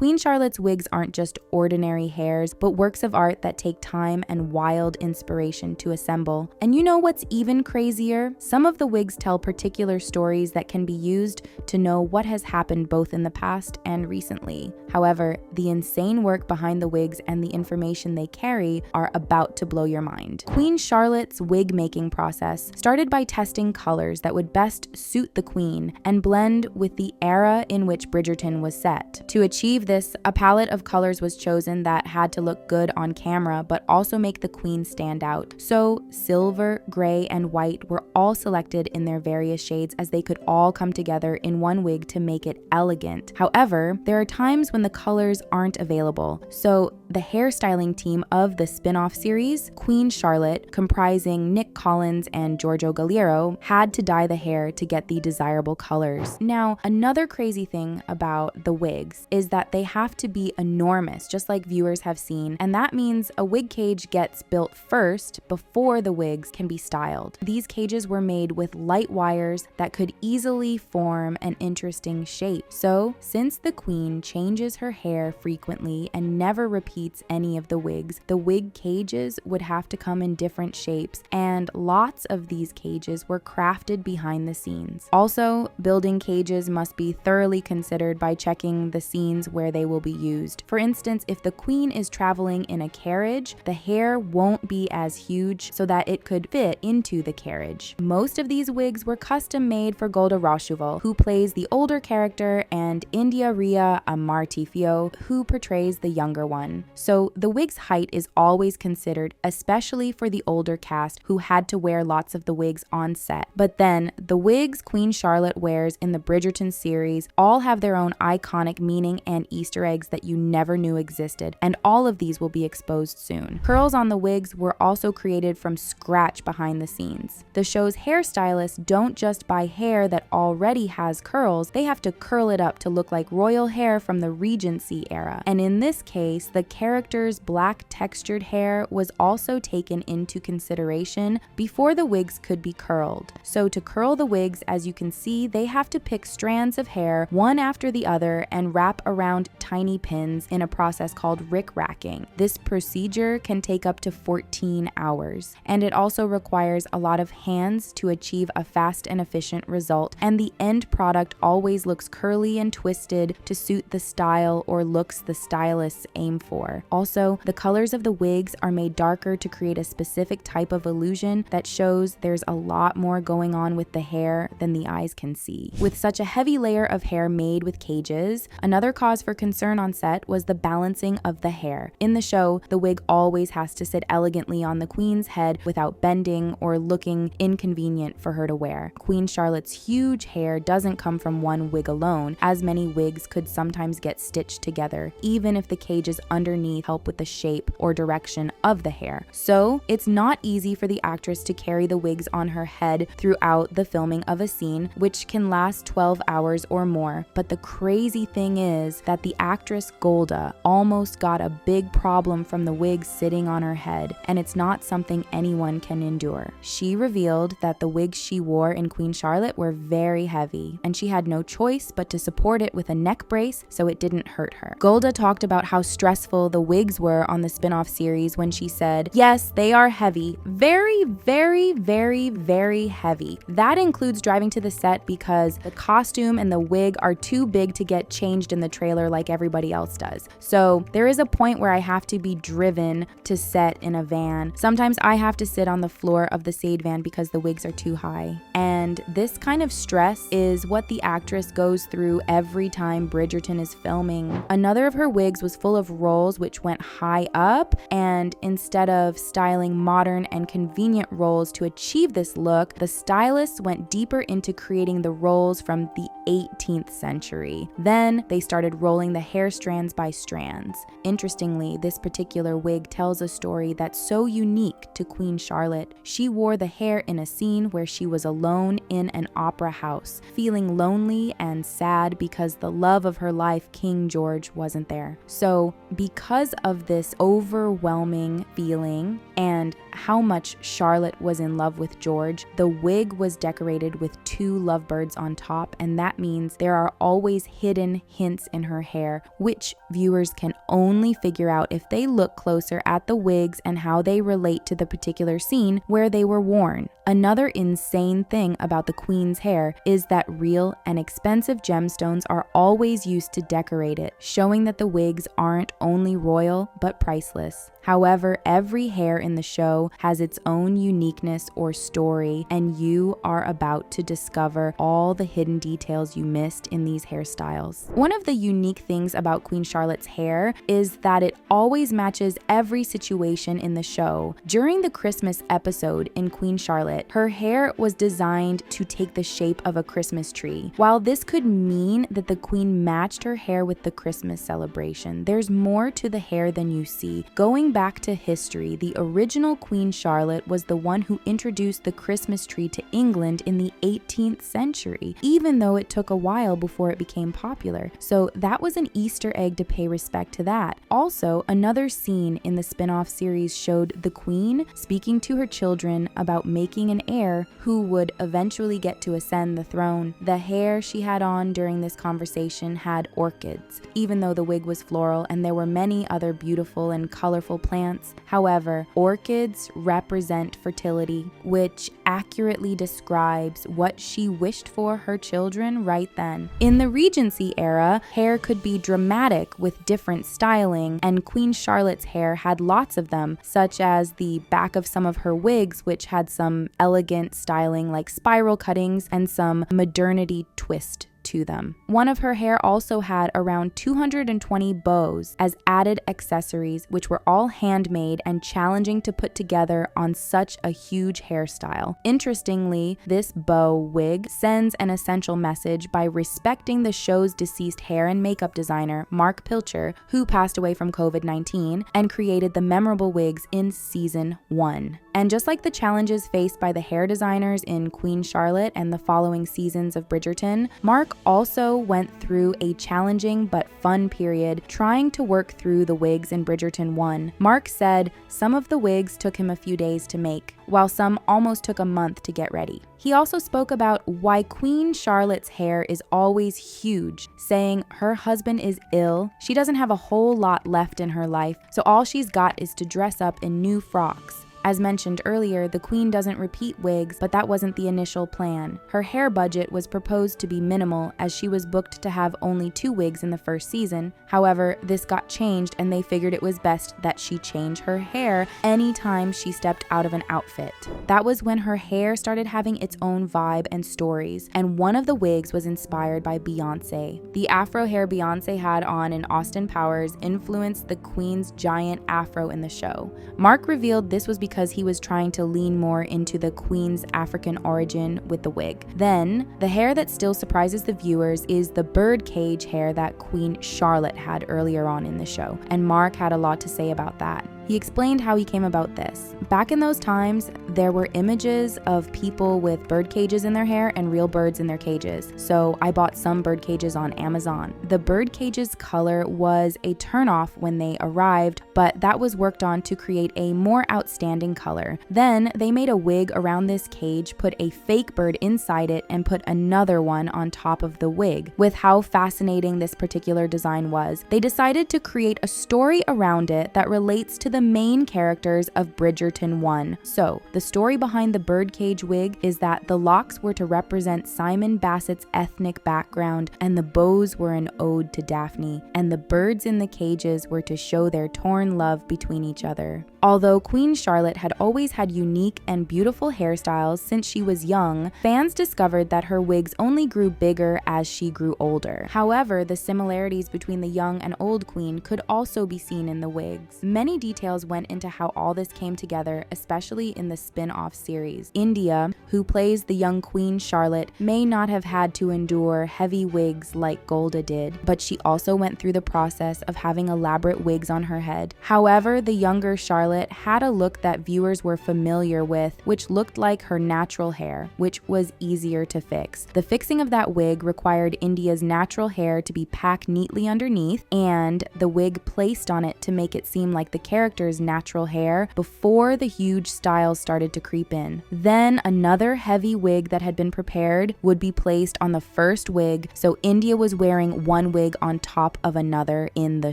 Queen Charlotte's wigs aren't just ordinary hairs, but works of art that take time and wild inspiration to assemble. And you know what's even crazier? Some of the wigs tell particular stories that can be used to know what has happened both in the past and recently. However, the insane work behind the wigs and the information they carry are about to blow your mind. Queen Charlotte's wig making process started by testing colors that would best suit the queen and blend with the era in which Bridgerton was set. To achieve this, a palette of colors was chosen that had to look good on camera but also make the queen stand out. So silver, gray, and white were all selected in their various shades as they could all come together in one wig to make it elegant. However, there are times when the colors aren't available, so the hairstyling team of the spin-off series, Queen Charlotte, comprising Nick Collins and Giorgio Galliero, had to dye the hair to get the desirable colors. Now, another crazy thing about the wigs is that they have to be enormous, just like viewers have seen, and that means a wig cage gets built first before the wigs can be styled. These cages were made with light wires that could easily form an interesting shape. So, since the queen changes her hair frequently and never repeats any of the wigs, the wig cages would have to come in different shapes, and lots of these cages were crafted behind the scenes. Also, building cages must be thoroughly considered by checking the scenes where they will be used. For instance, if the queen is traveling in a carriage, the hair won't be as huge so that it could fit into the carriage. Most of these wigs were custom made for Golda Rosheuvel, who plays the older character, and India Ria Amartifio, who portrays the younger one. So the wig's height is always considered, especially for the older cast who had to wear lots of the wigs on set. But then, the wigs Queen Charlotte wears in the Bridgerton series all have their own iconic meaning and Easter eggs that you never knew existed, and all of these will be exposed soon. Curls on the wigs were also created from scratch behind the scenes. The show's hairstylists don't just buy hair that already has curls, they have to curl it up to look like royal hair from the Regency era. And in this case, the character's black textured hair was also taken into consideration before the wigs could be curled. So to curl the wigs, as you can see, they have to pick strands of hair one after the other and wrap around tiny pins in a process called rick-racking. This procedure can take up to 14 hours, and it also requires a lot of hands to achieve a fast and efficient result, and the end product always looks curly and twisted to suit the style or looks the stylists aim for. Also, the colors of the wigs are made darker to create a specific type of illusion that shows there's a lot more going on with the hair than the eyes can see. With such a heavy layer of hair made with cages, another cause for concern on set was the balancing of the hair. In the show, the wig always has to sit elegantly on the queen's head without bending or looking inconvenient for her to wear. Queen Charlotte's huge hair doesn't come from one wig alone, as many wigs could sometimes get stitched together, even if the cages underneath help with the shape or direction of the hair. So, it's not easy for the actress to carry the wigs on her head throughout the filming of a scene, which can last 12 hours or more. But the crazy thing is that the actress Golda almost got a big problem from the wigs sitting on her head, and it's not something anyone can endure. She revealed that the wigs she wore in Queen Charlotte were very heavy, and she had no choice but to support it with a neck brace so it didn't hurt her. Golda talked about how stressful the wigs were on the spin-off series when she said, "Yes, they are heavy. Very, very, very, very heavy. That includes driving to the set because the costume and the wig are too big to get changed in the trailer like everybody else does. So there is a point where I have to be driven to set in a van. Sometimes I have to sit on the floor of the Sade van because the wigs are too high." And this kind of stress is what the actress goes through every time Bridgerton is filming. Another of her wigs was full of rolls which went high up, and instead of styling modern and convenient rolls to achieve this look, the stylists went deeper into creating the rolls from the 18th century. Then they started rolling the hair strands by strands. Interestingly, this particular wig tells a story that's so unique to Queen Charlotte. She wore the hair in a scene where she was alone in an opera house, feeling lonely and sad because the love of her life, King George, wasn't there. So, because of this overwhelming feeling and how much Charlotte was in love with George, the wig was decorated with 2 lovebirds on top, and that that means there are always hidden hints in her hair, which viewers can only figure out if they look closer at the wigs and how they relate to the particular scene where they were worn. Another insane thing about the Queen's hair is that real and expensive gemstones are always used to decorate it, showing that the wigs aren't only royal but priceless. However, every hair in the show has its own uniqueness or story, and you are about to discover all the hidden details you missed in these hairstyles. One of the unique things about Queen Charlotte's hair is that it always matches every situation in the show. During the Christmas episode in Queen Charlotte, her hair was designed to take the shape of a Christmas tree. While this could mean that the Queen matched her hair with the Christmas celebration, there's more to the hair than you see. Going back to history, the original Queen Charlotte was the one who introduced the Christmas tree to England in the 18th century, even though it took a while before it became popular. So that was an Easter egg to pay respect to that. Also, another scene in the spin-off series showed the Queen speaking to her children about making an heir who would eventually get to ascend the throne. The hair she had on during this conversation had orchids, even though the wig was floral and there were many other beautiful and colorful plants. However, orchids represent fertility, which accurately describes what she wished for her children right then. In the Regency era, hair could be dramatic with different styling, and Queen Charlotte's hair had lots of them, such as the back of some of her wigs, which had some elegant styling like spiral cuttings and some modernity twist to them. One of her hair also had around 220 bows as added accessories, which were all handmade and challenging to put together on such a huge hairstyle. Interestingly, this bow wig sends an essential message by respecting the show's deceased hair and makeup designer, Mark Pilcher, who passed away from COVID-19 and created the memorable wigs in season 1. And just like the challenges faced by the hair designers in Queen Charlotte and the following seasons of Bridgerton, Mark also went through a challenging but fun period trying to work through the wigs in Bridgerton 1. Mark said some of the wigs took him a few days to make, while some almost took a month to get ready. He also spoke about why Queen Charlotte's hair is always huge, saying her husband is ill, she doesn't have a whole lot left in her life, so all she's got is to dress up in new frocks. As mentioned earlier, the Queen doesn't repeat wigs, but that wasn't the initial plan. Her hair budget was proposed to be minimal, as she was booked to have only 2 wigs in the first season. However, this got changed and they figured it was best that she change her hair anytime she stepped out of an outfit. That was when her hair started having its own vibe and stories, and one of the wigs was inspired by Beyoncé. The afro hair Beyoncé had on in Austin Powers influenced the Queen's giant afro in the show. Mark revealed this was because he was trying to lean more into the Queen's African origin with the wig. Then, the hair that still surprises the viewers is the birdcage hair that Queen Charlotte had earlier on in the show, and Mark had a lot to say about that. He explained how he came about this. Back in those times, there were images of people with bird cages in their hair and real birds in their cages, so I bought some bird cages on Amazon. The bird cage's color was a turnoff when they arrived, but that was worked on to create a more outstanding color. Then they made a wig around this cage, put a fake bird inside it, and put another one on top of the wig. With how fascinating this particular design was, they decided to create a story around it that relates to the main characters of Bridgerton 1. So, the story behind the birdcage wig is that the locks were to represent Simon Bassett's ethnic background, and the bows were an ode to Daphne, and the birds in the cages were to show their torn love between each other. Although Queen Charlotte had always had unique and beautiful hairstyles since she was young, fans discovered that her wigs only grew bigger as she grew older. However, the similarities between the young and old queen could also be seen in the wigs. Many details went into how all this came together, especially in the spin-off series. India, who plays the young Queen Charlotte, may not have had to endure heavy wigs like Golda did, but she also went through the process of having elaborate wigs on her head. However, the younger Charlotte had a look that viewers were familiar with, which looked like her natural hair, which was easier to fix. The fixing of that wig required India's natural hair to be packed neatly underneath, and the wig placed on it to make it seem like the character character's natural hair before the huge styles started to creep in. Then another heavy wig that had been prepared would be placed on the first wig, so India was wearing one wig on top of another in the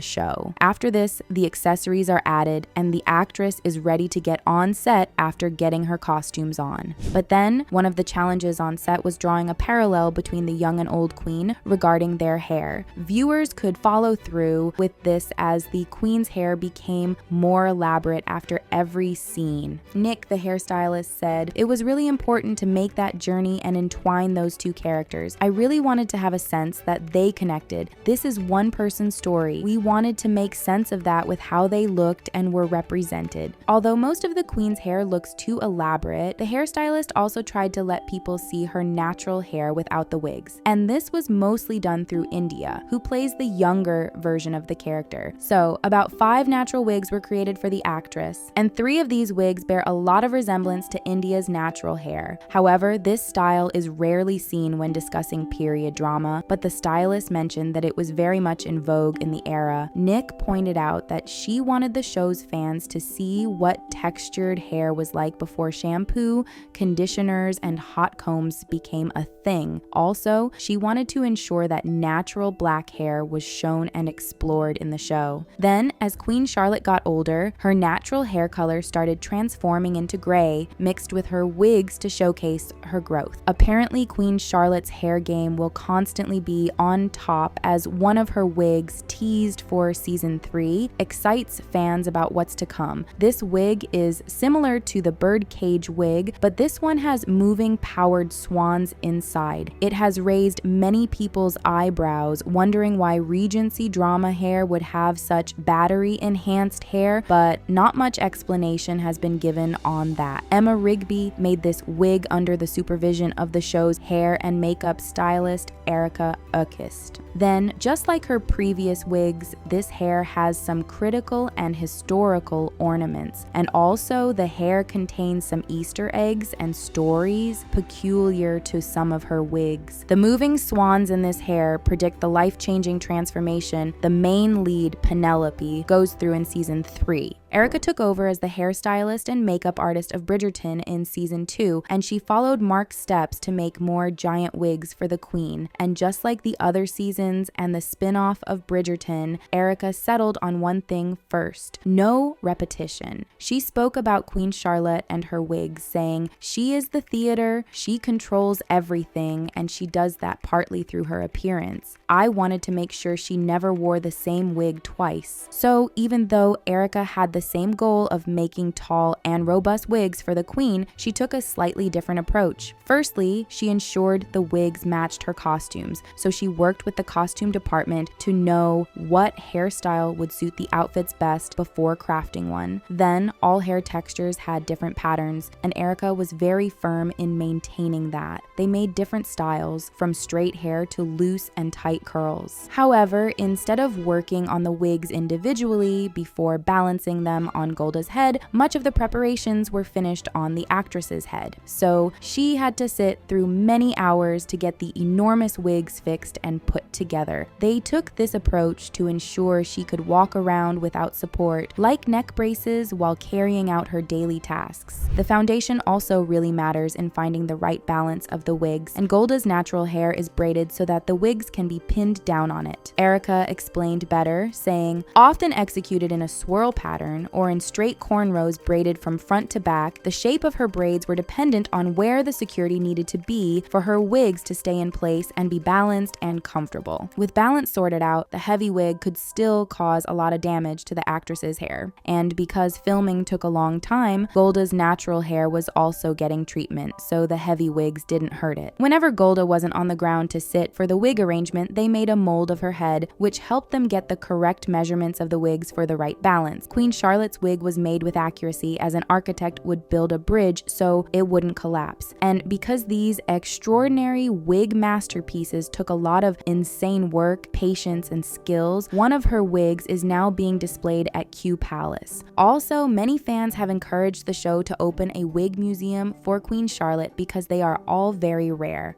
show. After this, the accessories are added and the actress is ready to get on set after getting her costumes on. But then, one of the challenges on set was drawing a parallel between the young and old queen regarding their hair. Viewers could follow through with this as the queen's hair became more elaborate after every scene. Nick, the hairstylist, said, "It was really important to make that journey and entwine those two characters. I really wanted to have a sense that they connected. This is one person's story. We wanted to make sense of that with how they looked and were represented." Although most of the queen's hair looks too elaborate, the hairstylist also tried to let people see her natural hair without the wigs. And this was mostly done through India, who plays the younger version of the character. So, about 5 natural wigs were created for the actress, and 3 of these wigs bear a lot of resemblance to India's natural hair. However, this style is rarely seen when discussing period drama, but the stylist mentioned that it was very much in vogue in the era. Nick pointed out that she wanted the show's fans to see what textured hair was like before shampoo, conditioners, and hot combs became a thing. Also, she wanted to ensure that natural black hair was shown and explored in the show. Then, as Queen Charlotte got older, her natural hair color started transforming into gray, mixed with her wigs to showcase her growth. Apparently, Queen Charlotte's hair game will constantly be on top, as one of her wigs, Teased for season 3, excites fans about what's to come. This wig is similar to the bird cage wig, but this one has moving powered swans inside. It has raised many people's eyebrows, wondering why Regency drama hair would have such battery enhanced hair, but not much explanation has been given on that. Emma Rigby made this wig under the supervision of the show's hair and makeup stylist Erica Ukist. Then, just like her previous wigs, this hair has some critical and historical ornaments, and also the hair contains some Easter eggs and stories peculiar to some of her wigs. The moving swans in this hair predict the life-changing transformation the main lead, Penelope, goes through in season 3. Erica took over as the hairstylist and makeup artist of Bridgerton in season 2, and she followed Mark's steps to make more giant wigs for the queen. And just like the other seasons and the spin-off of Bridgerton, Erica settled on one thing first: no repetition. She spoke about Queen Charlotte and her wigs, saying, "She is the theater, she controls everything, and she does that partly through her appearance. I wanted to make sure she never wore the same wig twice." So even though Erica had the same goal of making tall and robust wigs for the queen, she took a slightly different approach. Firstly, she ensured the wigs matched her costumes, so she worked with the costume department to know what hairstyle would suit the outfits best before crafting one. Then, all hair textures had different patterns, and Erica was very firm in maintaining that. They made different styles, from straight hair to loose and tight curls. However, instead of working on the wigs individually before balancing them on Golda's head, much of the preparations were finished on the actress's head. So she had to sit through many hours to get the enormous wigs fixed and put together. They took this approach to ensure she could walk around without support, like neck braces, while carrying out her daily tasks. The foundation also really matters in finding the right balance of the wigs, and Golda's natural hair is braided so that the wigs can be pinned down on it. Erica explained better, saying, "Often executed in a swirl pattern or in straight cornrows braided from front to back, the shape of her braids were dependent on where the security needed to be for her wigs to stay in place and be balanced and comfortable. With balance sorted out, the heavy wig could still cause a lot of damage to the actress's hair. And because filming took a long time, Golda's natural hair was also getting treatment, so the heavy wigs didn't hurt it. Whenever Golda wasn't on the ground to sit for the wig arrangement, they made a mold of her head, which helped them get the correct measurements of the wigs for the right balance. Queen Charlotte's wig was made with accuracy, as an architect would build a bridge so it wouldn't collapse. And because these extraordinary wig masterpieces took a lot of insane work, patience, and skills, one of her wigs is now being displayed at Q Palace. Also, many fans have encouraged the show to open a wig museum for Queen Charlotte because they are all very rare.